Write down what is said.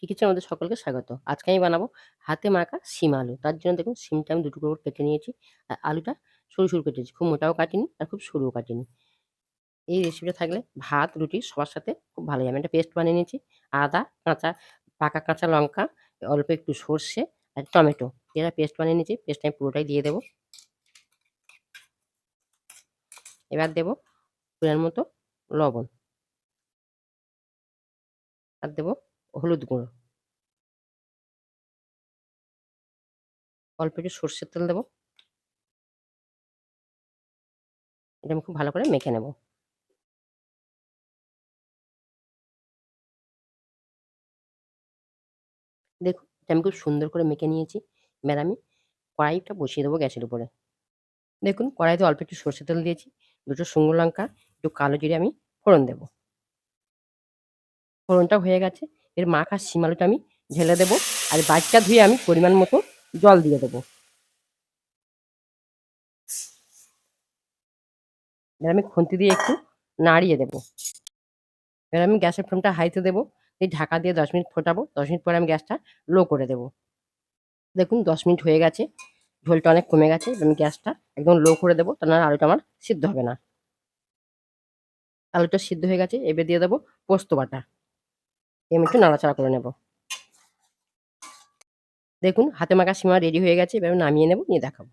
কিচেনের আমাদের সকলকে স্বাগত। আজকে আমি বানাবো হাতে মাখা শিম আলু। তার জন্য দেখুন শিমটা আমি ২ টুকরো করে কেটে নিয়েছি। আর আলুটা সরু, সরু কেটেছি। খুব মোটাও কাটিনি আর খুব সরুও কাটিনি। এই রেসিপিটা থাকলে ভাত, রুটি সবার সাথে খুব ভালো যাবে। আমি একটা পেস্ট বানিয়ে নিয়েছি। আদা, পাকা কাঁচা লঙ্কা, অল্প একটু সর্ষে আর টমেটো। এরা পেস্ট বানিয়ে নিয়েছি। পেস্টটা আমি পুরোটাই দিয়ে দেবো। এবার দেবো পরিমাণ মতো লবণ। আর দেবো হলুদ গুঁড়ো। অল্প একটু সর্ষের তেল দেবো। এটা আমি খুব ভালো করে মেখে নেব। দেখুন এটা আমি খুব সুন্দর করে মেখে নিয়েছি। এবার আমি কড়াইটা বসিয়ে দেবো গ্যাসের উপরে। দেখুন কড়াইতে অল্প একটু সর্ষের তেল দিয়েছি। ২ টো শুকনো লঙ্কা, একটু কালো জিরে আমি ফোড়ন দেব। ফোড়নটা হয়ে গেছে। এর মাখা শিম আলুটা আমি ঢেলে দেবো। আর বাটিটা ধুয়ে আমি পরিমাণ মতো জল দিয়ে দেবো। এবার আমি খুন্তি দিয়ে একটু নাড়িয়ে দেবো। এবার আমি গ্যাসের ফ্লেমটা হাইতে দেবো। দিয়ে ঢাকা দিয়ে ১০ মিনিট ফোটাবো। ১০ মিনিট পরে আমি গ্যাসটা লো করে দেবো। দেখুন ১০ মিনিট হয়ে গেছে। ঝোলটা অনেক কমে গেছে। এবার আমি গ্যাসটা একদম লো করে দেবো। তা নাহলে আলুটা আমার সিদ্ধ হবে না। আলুটা সিদ্ধ হয়ে গেছে। এবার দিয়ে দেবো পোস্ত বাটা। আমি একটু নাড়াচাড়া করে নেব। দেখুন হাতে মাখা সিমা রেডি হয়ে গেছে। এবার আমি নামিয়ে নেব, নিয়ে দেখাবো।